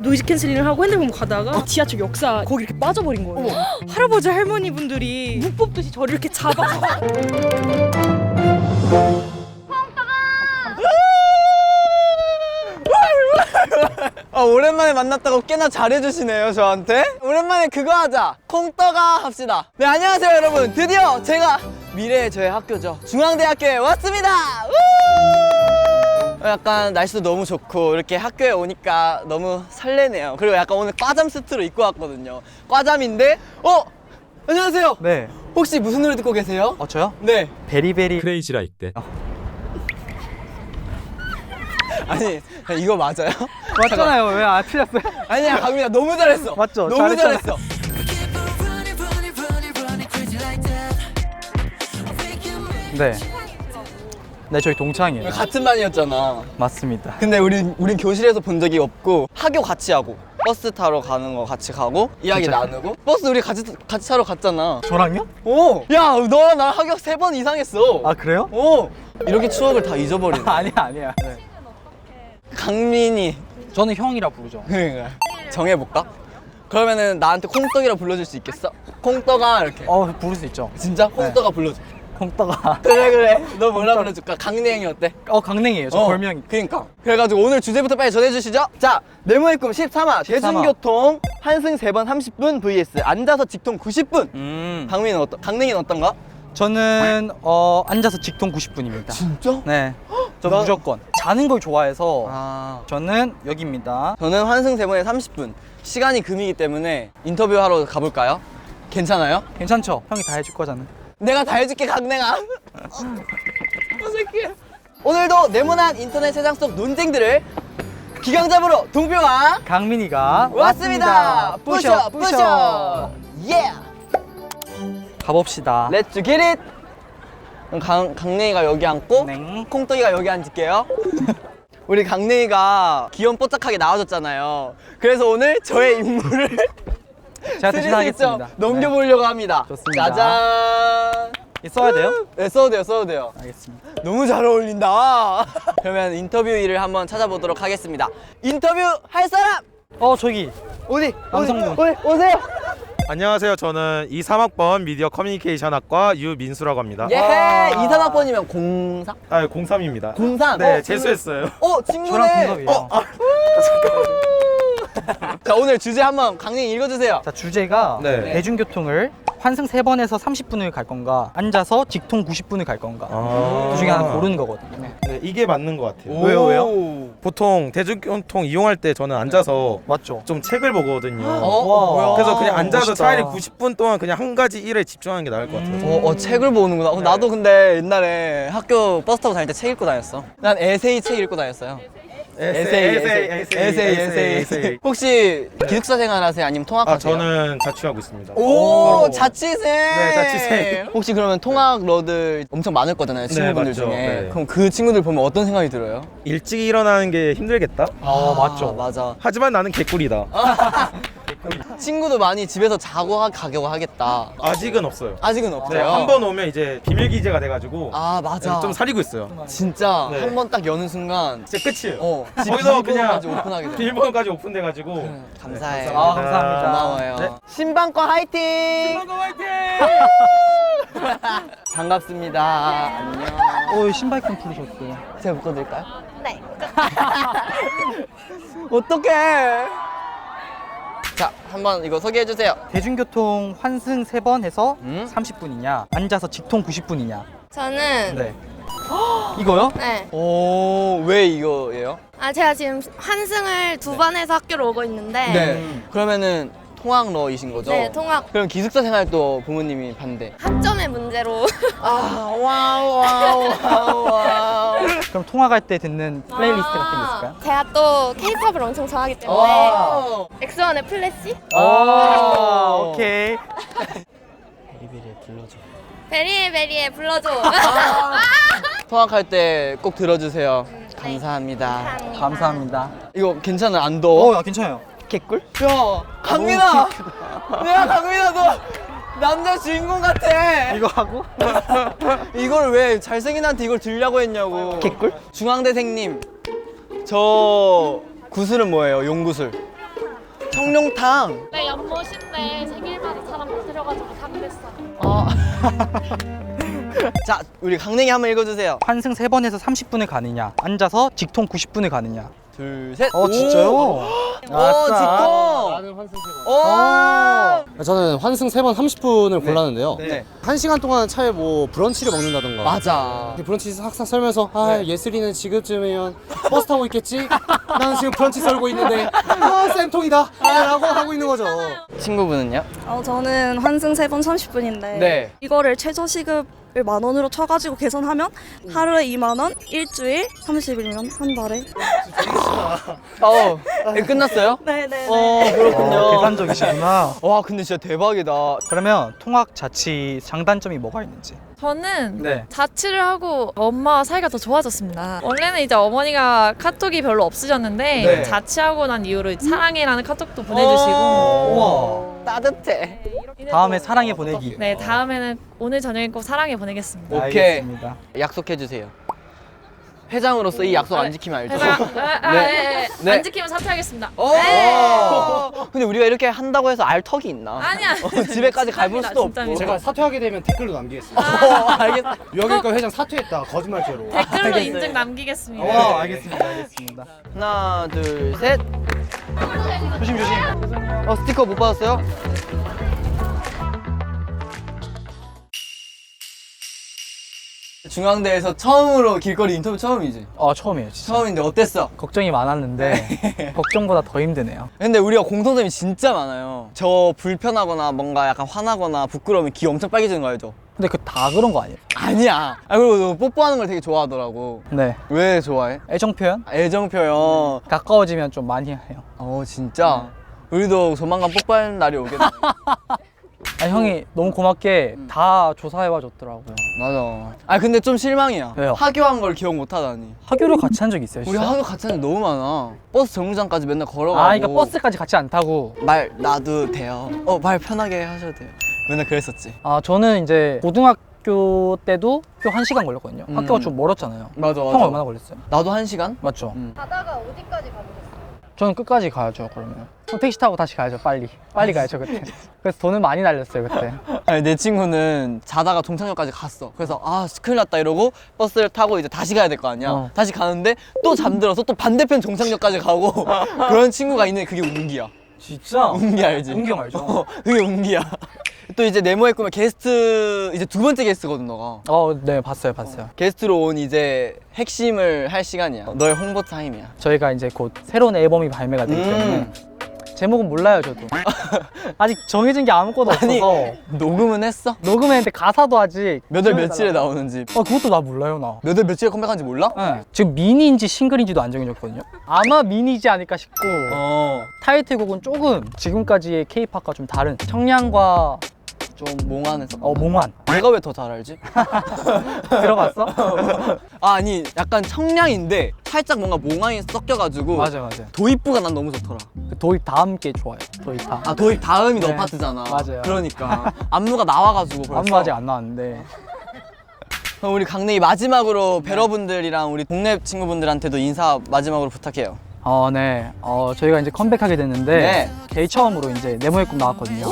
노이즈 캔슬링을 하고 핸드폰 가다가 지하철 역사 거기 이렇게 빠져버린 거예요. 할아버지 할머니 분들이 묵 뽑듯이 저를 이렇게 잡아서 오랜만에 만났다고 꽤나 잘해주시네요 저한테. 오랜만에 그거 하자, 콩떡아 합시다. 네, 안녕하세요 여러분. 드디어 제가 미래의 저의 학교죠, 중앙대학교에 왔습니다. 약간 날씨도 너무 좋고 이렇게 학교에 오니까 너무 설레네요. 그리고 약간 오늘 과잠 수트로 입고 왔거든요. 과잠인데 안녕하세요. 네. 혹시 무슨 노래 듣고 계세요? 저요? 네. 베리베리 크레이지 라이크 때. 아니 이거 맞아요? 맞잖아요. 왜 안 틀렸어요? 아니야 강민아, 너무 잘했어. 맞죠? 너무 잘했잖아. 잘했어. 네. 네, 저희 동창이에요. 같은 반이었잖아. 맞습니다. 근데 우린 교실에서 본 적이 없고 학교 같이 하고 버스 타러 가는 거 같이 가고 이야기 진짜요? 나누고 버스 우리 같이 타러 갔잖아. 저랑요? 오! 야, 너랑 나랑 학교 3번 이상 했어. 아, 그래요? 오! 이렇게 추억을 다 잊어버리네. 아니야. 네. 강민이. 저는 형이라 부르죠. 정해볼까? 그러면은 나한테 콩떡이라 불러줄 수 있겠어? 콩떡아 이렇게. 부를 수 있죠. 진짜? 콩떡아 불러줘. 콩떡아. 그래. 너 뭐라 불러줄까? 강냉이 어때? 강냉이에요. 저 별명이. 그러니까. 그래가지고 오늘 주제부터 빨리 전해주시죠. 자, 네모의 꿈 13화. 대중교통 환승 3번 30분 vs 앉아서 직통 90분. 강민은 강냉이는 어떤가? 저는 앉아서 직통 90분입니다. 진짜? 네. 저 나- 무조건 자는 걸 좋아해서 아. 저는 여기입니다. 저는 환승 3번에 30분. 시간이 금이기 때문에 인터뷰하러 가볼까요? 괜찮아요? 괜찮죠? 형이 다 해줄 거잖아. 내가 다 해줄게, 강냉아. 어색해. 오늘도 네모난 인터넷 세상 속 논쟁들을 기강잡으러 동표가 강민이가 왔습니다. 뿌셔 뿌셔. 예. 가봅시다. 렛츠 겟 잇. 강냉이가 여기 앉고 네. 콩떡이가 여기 앉을게요. 우리 강냉이가 귀염뽀짝하게 나와줬잖아요. 그래서 오늘 저의 임무를 제가 대신 하겠습니다. 네. 넘겨보려고 합니다. 좋습니다. 짜잔. 써야 돼요? 네, 써도 돼요. 알겠습니다. 너무 잘 어울린다. 그러면 인터뷰일을 한번 찾아보도록 하겠습니다. 인터뷰 할 사람! 저기 어디? 남성분. 오세요. 안녕하세요. 저는 23학번 미디어 커뮤니케이션 학과 유민수라고 합니다. 예, 와. 23학번이면 03? 03입니다. 03? 네, 재수했어요. 친구네. 저랑 동갑이에요. 자, 오늘 주제 한번 강냉이 읽어주세요. 자, 주제가 네. 대중교통을 환승 3번에서 30분을 갈 건가 앉아서 직통 90분을 갈 건가 그 중에 하나 고르는 거거든요. 네, 이게 맞는 것 같아요. 왜요? 보통 대중교통 이용할 때 저는 앉아서 맞죠? 좀 책을 보거든요. 뭐야? 그래서 그냥 앉아서 멋있다. 차라리 90분 동안 그냥 한 가지 일에 집중하는 게 나을 것 같아요. 책을 보는구나. 네. 나도 근데 옛날에 학교 버스 타고 다닐 때 책 읽고 다녔어. 난 에세이 책 읽고 다녔어요. 에세이. 혹시 기숙사 생활하세요? 아니면 통학하세요? 저는 자취하고 있습니다. 오, 바로- 자취생. 네, 자취생. 혹시 그러면 통학러들 엄청 많을 거잖아요, 친구분들 맞죠. 중에. 네. 그럼 그 친구들 보면 어떤 생각이 들어요? 일찍 일어나는 게 힘들겠다? 맞죠. 맞아. 하지만 나는 개꿀이다. 친구도 많이 집에서 자고 가려고 하겠다. 아직은 없어요. 아직은 네, 없어요. 한 번 오면 이제 비밀 기재가 돼가지고 아, 맞아. 좀 사리고 있어요. 진짜 네. 한 번 딱 여는 순간 진짜 끝이에요. 집 거기서 비밀번호까지 그냥 오픈하게 돼. 비밀번호까지 오픈돼가지고 감사해요. 감사합니다. 고마워요. 네. 신방과 화이팅! 화이팅! 반갑습니다. 안녕. 신발끈 풀으셨어요. 제가 묶어드릴까요? 네. 어떡해. 자, 한번 이거 소개해주세요. 대중교통 환승 3번 해서 30분이냐? 30분이냐 앉아서 직통 90분이냐. 저는 네. 이거요? 네. 오, 왜 이거예요? 제가 지금 환승을 2번 해서 학교로 오고 있는데 그러면은 통학러이신 거죠? 네, 통학 그럼 기숙사 생활도 부모님이 반대. 학점의 문제로 와우. 그럼 통화갈 때 듣는 플레이리스트 같은 게 있을까요? 제가 또 K-팝을 엄청 좋아하기 때문에 와. 엑소원의 플래시? 오케이. 베리에 베리에 불러줘. 통학할 때 꼭 들어주세요. 감사합니다. 감사합니다. 이거 괜찮아? 안 더워? 야, 괜찮아요. 개꿀? 야, 강민아! 야, 강민아, 너 남자 주인공 같아! 이거 하고? 이걸 왜 잘생긴 한테 이걸 들려고 했냐고. 개꿀? 중앙대생님, 저 구슬은 뭐예요? 용구슬. 청룡탕. 내 연못인데 생일마다 사람 터뜨려가지고 상됐어. 자, 우리 강냉이 한번 읽어주세요. 환승 3번에서 30분을 가느냐, 앉아서 직통 90분을 가느냐. 둘, 셋. 진짜요? 오, 직통. 나는 환승 3번. 오. 저는 환승 3번 30분을 골랐는데요. 네. 1시간 동안 차에 뭐 브런치를 먹는다던가. 맞아. 브런치 학상 썰면서 예슬이는 지금쯤이면 버스 타고 있겠지? 나는 지금 브런치 썰고 있는데 쌤통이다 라고 하고 있는 거죠. 친구분은요? 저는 환승 3번 30분인데 네. 이거를 최저시급을 10,000원으로 쳐가지고 계산하면 하루에 20,000원, 일주일 30일이면 한 달에. 이거 끝났어요? 네네. 그렇군요. 계산적이시구나. 와, 근데 진짜 대박이다. 그러면 통학 자취 장단점이 뭐가 있는지. 저는 네. 자취를 하고 엄마와 사이가 더 좋아졌습니다. 원래는 이제 어머니가 카톡이 별로 없으셨는데 네. 자취하고 난 이후로 사랑해라는 카톡도 보내주시고 우와, 따뜻해. 다음에 사랑해 보내기. 네, 다음에는 오늘 저녁에 꼭 사랑해 보내겠습니다. 오케이. 알겠습니다. 약속해 주세요. 회장으로서 이 약속 안 지키면 알죠? 네. 안 지키면 사퇴하겠습니다. 근데 우리가 이렇게 한다고 해서 알 턱이 있나? 아니야. 집에까지 가볼 수도 없고. 진짜입니다. 제가 사퇴하게 되면 댓글로 남기겠습니다. 알겠어. 유학일과 회장 사퇴했다 거짓말죄로. 댓글로 인증 남기겠습니다. 알겠습니다. 하나, 둘, 셋. 조심. 스티커 못 받았어요? 중앙대에서 처음으로 길거리 인터뷰 처음이지? 처음이에요, 진짜. 처음인데 어땠어? 걱정이 많았는데 걱정보다 더 힘드네요. 근데 우리가 공통점이 진짜 많아요. 저 불편하거나 뭔가 약간 화나거나 부끄러우면 귀 엄청 빨개지는 거 알죠? 근데 그 다 그런 거 아니에요? 아니야. 그리고 너 뽀뽀하는 걸 되게 좋아하더라고. 네. 왜 좋아해? 애정 표현? 애정 표현. 가까워지면 좀 많이 해요. 진짜? 우리도 조만간 뽀뽀하는 날이 오겠다. 형이 너무 고맙게 다 조사해와 줬더라고요. 맞아. 근데 좀 실망이야. 왜요? 하교한 걸 기억 못 하다니. 학교를 같이 한 적 있어요, 우리 진짜? 하교 같이 하는 게 너무 많아. 버스 정류장까지 맨날 걸어가고. 그러니까 버스까지 같이 안 타고. 말 놔도 돼요. 말 편하게 하셔도 돼요. 맨날 그랬었지. 저는 이제 고등학교 때도 학교 1시간 걸렸거든요. 학교가 좀 멀었잖아요. 맞아. 형 얼마나 걸렸어요? 나도 1시간? 맞죠? 가다가 어디까지 가보셨어요? 저는 끝까지 가야죠, 그러면. 택시 타고 다시 가야죠, 빨리 가야죠, 그때. 그래서 돈은 많이 날렸어요, 그때. 아니, 내 친구는 자다가 종착역까지 갔어. 그래서 큰일 났다 이러고 버스를 타고 이제 다시 가야 될 거 아니야. 다시 가는데 또 잠들어서 또 반대편 종착역까지 가고 그런 친구가 있는 그게 운기야. 진짜? 운기 알지? 운기 형 알죠? 그게 운기야. 또 이제 네모의 꿈의 게스트 이제 2번째 게스트거든 너가. 네, 봤어요. 게스트로 온 이제 핵심을 할 시간이야. 너의 홍보 타임이야. 저희가 이제 곧 새로운 앨범이 발매가 되기 때문에 제목은 몰라요, 저도. 아직 정해진 게 아무것도 없어서. 녹음은 했어? 녹음했는데 가사도 아직 몇 월 며칠에 나오는지. 그것도 나 몰라요, 나. 몇 월 며칠에 컴백한지 몰라? 네. 지금 미니인지 싱글인지도 안 정해졌거든요. 아마 미니지 않을까 싶고 타이틀곡은 조금 지금까지의 K-팝과 좀 다른 청량과 좀 몽환해서. 몽환. 내가 왜 더 잘 알지? 들어봤어? 아니 약간 청량인데 살짝 뭔가 몽환이 섞여가지고. 맞아. 도입부가 난 너무 좋더라. 도입 다음 게 좋아요. 도입 다음. 도입 다음이 너 네. 파트잖아. 맞아요. 그러니까 안무가 나와가지고 벌써. 안무 아직 안 나왔는데. 그럼 우리 강냉이 마지막으로 배러분들이랑 우리 동네 친구분들한테도 인사 마지막으로 부탁해요. 네. 저희가 이제 컴백하게 됐는데 네. 제일 처음으로 이제 네모의 꿈 나왔거든요.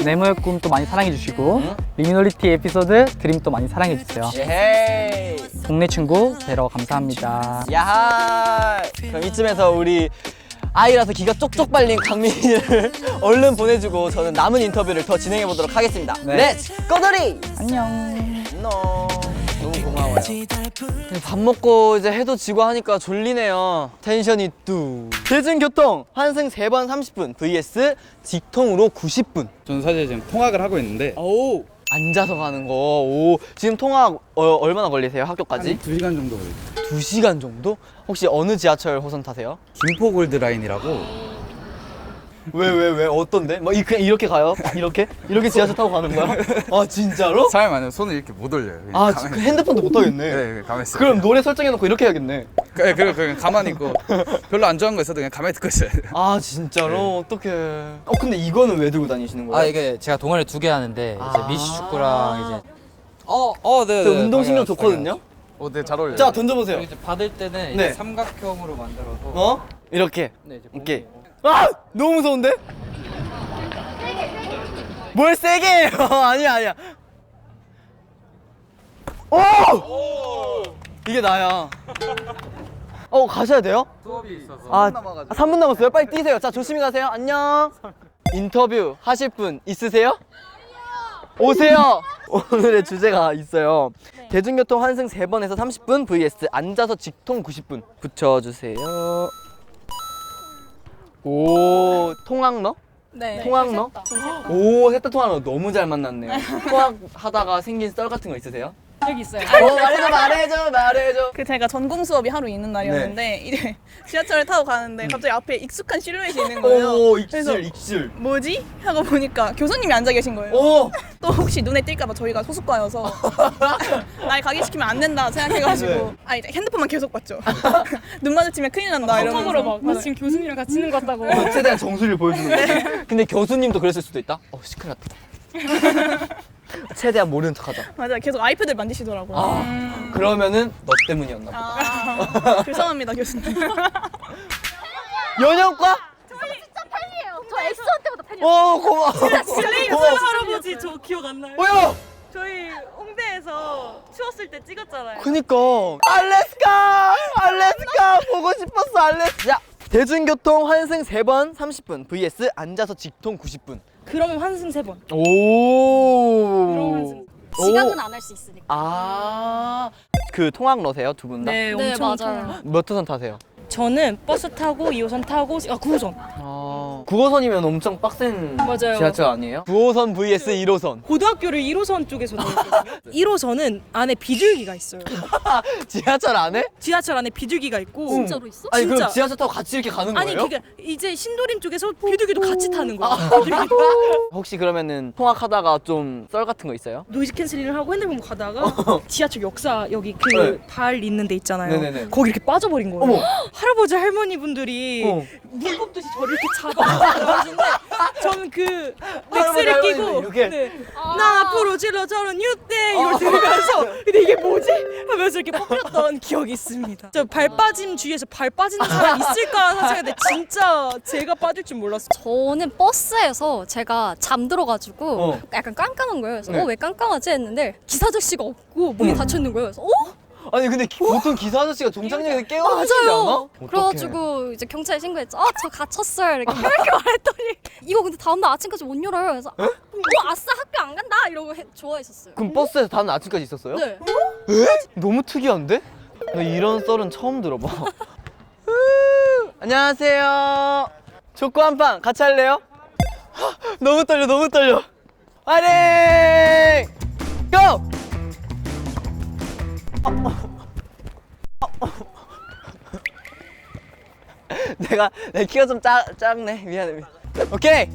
네모의 꿈 또 많이 사랑해 주시고 리미노리티 에피소드 드림 또 많이 사랑해 주세요. 예헤이. 동네 친구 뵈러 감사합니다. 야하. 그럼 이쯤에서 우리 아이라서 기가 쪽쪽 빨린 강민이를 얼른 보내주고 저는 남은 인터뷰를 더 진행해 보도록 하겠습니다. 네. 렛츠 고돌이. 안녕. 너무 고마워요. 밥 먹고 이제 해도 지고 하니까 졸리네요. 텐션이 뚝. 대중교통 환승 3번 30분 vs 직통으로 90분. 저는 사실 지금 통학을 하고 있는데 오. 앉아서 가는 거. 오. 지금 통학 얼마나 걸리세요? 학교까지? 2시간 정도 걸려요. 2시간 정도? 혹시 어느 지하철 호선 타세요? 김포 골드라인이라고. 왜 어떤데? 뭐 그냥 이렇게 가요? 이렇게 지하철 타고 가는 거야? 아 진짜로? 사람이 많으면 손을 이렇게 못 올려요. 그냥 아 가만히 그 핸드폰도 못 하겠네. 네, 가만히 있어요. 그럼 노래 설정해놓고 이렇게 해야겠네. 그리고 그냥 가만히 있고 별로 안 좋아하는 거 있어도 그냥 가만히 듣고 있어요. 아 진짜로? 어떡해. 근데 이거는 왜 들고 다니시는 거예요? 이게 제가 동아리 2개 하는데 이제 미시 축구랑 이제 네. 그 운동신경 좋거든요? 네, 잘 어울려요. 자 던져보세요. 이제 받을 때는 네. 이제 삼각형으로 만들어서 이렇게. 네, 이제 이렇게. 아! 너무 무서운데? 뭘 세게 해요? 아니야. 오! 이게 나야. 가셔야 돼요? 수업이 있어서 3분 남았어요? 빨리 뛰세요. 자, 조심히 가세요. 안녕. 인터뷰 하실 분 있으세요? 오세요. 오늘의 주제가 있어요. 대중교통 환승 3번에서 30분 vs 앉아서 직통 90분. 붙여주세요. 오, 통학로? 네. 통학로? 오, 셋다 통학로 너무 잘 만났네요. 통학하다가 생긴 썰 같은 거 있으세요? 여기 있어요. 말해줘. 그 제가 전공 수업이 하루 있는 날이었는데 이제 지하철을 타고 가는데 갑자기 앞에 익숙한 실루엣이 있는 거예요. 오, 그래서 익실. 뭐지? 하고 보니까 교수님이 앉아 계신 거예요. 오! 또 혹시 눈에 띌까봐 저희가 소속과여서 날 각인시키면 안 된다 생각해가지고 이제 핸드폰만 계속 봤죠. 눈 마주치면 큰일 난다 이러면서. 처음으로 막 나 지금 교수님이랑 같이 있는 것 같다고. 최대한 정수를 보여주는 거예요. 근데 교수님도 그랬을 수도 있다. 시큰일 났다. 최대한 모르는 척하자. 맞아, 계속 아이패드를 만지시더라고요. 그러면은 너 때문이었나 보다. 죄송합니다 교수님. 연영과? 저 S1 때보다 팬이었어요. 고마워. 슬레이브 할아버지 저 기억 안 나요? 뭐야? 저희 홍대에서 추웠을 때 찍었잖아요. 그니까 알래스카 보고 싶었어. 알래스카. 대중교통 환승 3번 30분 vs 앉아서 직통 90분. 그러면 환승 3번. 오. 환승. 지각은 안 할 수 있으니까. 그 통학로세요 두 분 다? 네, 네, 엄청 맞아요. 몇 호선 타세요? 저는 버스 타고 2호선 타고 9호선. 9호선이면 엄청 빡센 맞아요. 지하철 아니에요? 9호선 vs 1호선. 고등학교를 1호선 쪽에서 다녔거든요. 1호선은 안에 비둘기가 있어요. 지하철 안에? 지하철 안에 비둘기가 있고. 진짜로 있어? 아니 진짜. 그럼 지하철 타고 같이 이렇게 가는 아니 거예요? 그러니까 이제 신도림 쪽에서 비둘기도 같이 타는 거예요. 비둘기도. 혹시 그러면은 통학하다가 좀 썰 같은 거 있어요? 노이즈 캔슬링을 하고 핸드폰 가다가 지하철 역사 여기 그 네. 발 있는 데 있잖아요. 네네네. 거기 이렇게 빠져버린 거예요. 어머. 할아버지 할머니 분들이 물 뽑듯이 저를 이렇게 잡아가시는데 저는 그 넥스를 할머니 끼고 이렇게? 네. 나 앞으로 질러 저런 뉴대 이걸 들으면서 근데 이게 뭐지? 하면서 이렇게 뽑혔던 기억이 있습니다. 저 발 빠짐 주위에서 발 빠지는 사람 있을까 생각했는데 진짜 제가 빠질 줄 몰랐어요. 저는 버스에서 제가 잠들어가지고 약간 깜깜한 거예요. 그래서 네. 왜 깜깜하지 했는데 기사 아저씨가 없고 문이 닫혀 있는 거예요. 그래서 아니 근데 보통 기사 아저씨가 종착역에 깨워주시지 않아? 맞아요. 그래가지고 이제 경찰에 신고했죠. 저 갇혔어요. 이렇게 말했더니 이거 근데 다음날 아침까지 못 열어요. 그래서 아싸 학교 안 간다 이러고 좋아했었어요. 그럼 버스에서 다음 날 아침까지 있었어요? 네. 너무 특이한데? 나 이런 썰은 처음 들어봐. 안녕하세요. 초코 한 판 같이 할래요? 너무 떨려. 화이팅! 고! 내 키가 좀 작네. 미안해. 오케이.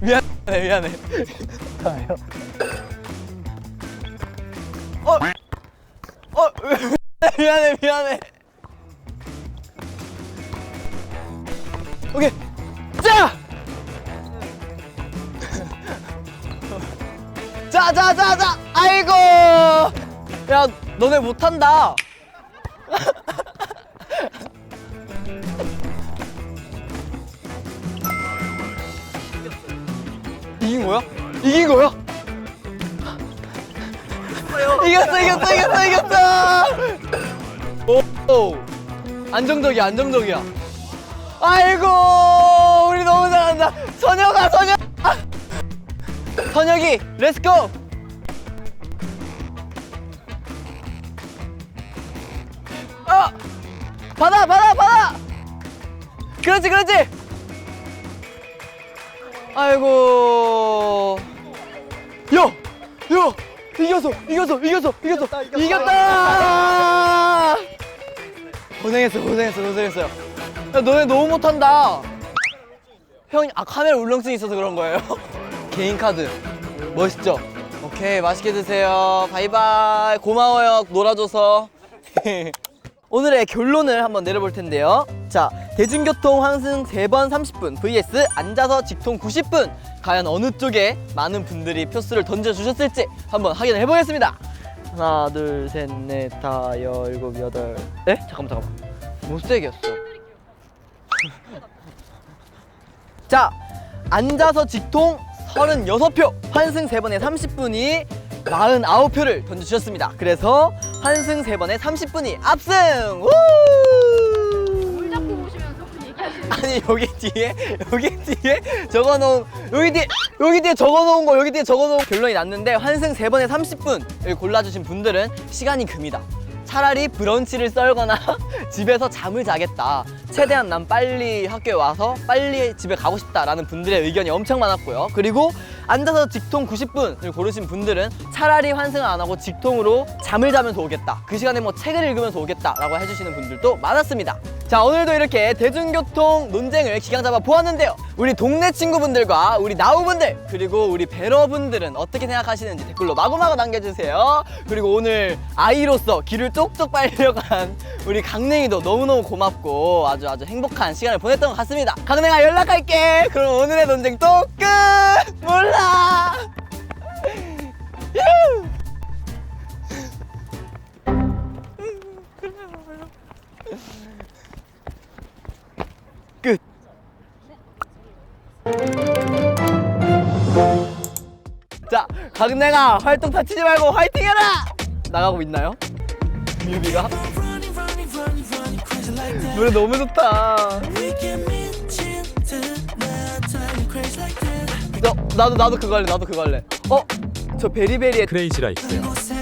미안해. 미안해. 오케이. 자. 아이고. 야, 너네 못한다. 이긴 거야? 이겼어. 오. 안정적이야. 아이고, 우리 너무 잘한다. 선혁이, 렛츠고. 받아. 그렇지. 아이고. 야, 이겼다. 고생했어. 야, 너네 너무 못한다. 형이 카메라 울렁증이 있어서 그런 거예요. 개인 카드 멋있죠? 오케이, 맛있게 드세요. 바이바이. 고마워요, 놀아줘서. 오늘의 결론을 한번 내려볼 텐데요. 자, 대중교통 환승 3번 30분 vs 앉아서 직통 90분. 과연 어느 쪽에 많은 분들이 표수를 던져주셨을지 한번 확인을 해보겠습니다. 하나 둘 셋 넷 다 열일곱 여덟. 에? 잠깐만. 못세겠어. 자, 앉아서 직통 36표, 환승 3번에 30분이 49표를 던져주셨습니다. 그래서 환승 3번에 30분이 압승! 우! 아니 여기 뒤에 적어놓은 여기 뒤에 적어놓은 결론이 났는데 환승 3번에 30분을 골라주신 분들은 시간이 금이다. 차라리 브런치를 썰거나 집에서 잠을 자겠다. 최대한 난 빨리 학교에 와서 빨리 집에 가고 싶다라는 분들의 의견이 엄청 많았고요. 그리고 앉아서 직통 90분을 고르신 분들은 차라리 환승을 안 하고 직통으로 잠을 자면서 오겠다. 그 시간에 뭐 책을 읽으면서 오겠다라고 해주시는 분들도 많았습니다. 자, 오늘도 이렇게 대중교통 논쟁을 기강 잡아 보았는데요. 우리 동네 친구분들과 우리 나우분들 그리고 우리 배러분들은 어떻게 생각하시는지 댓글로 마구마구 남겨주세요. 그리고 오늘 아이로서 길을 쪽쪽 빨려간 우리 강냉이도 너무너무 고맙고 아주 행복한 시간을 보냈던 것 같습니다. 강냉아 연락할게. 그럼 오늘의 논쟁 또 끝! 몰라! 끝. 자, 강냉아 활동 다치지 말고 화이팅해라. 나가고 있나요? 뮤비가? 노래 너무 좋다. 나도 그거 할래. 저 베리베리의 크레이지라 있어요.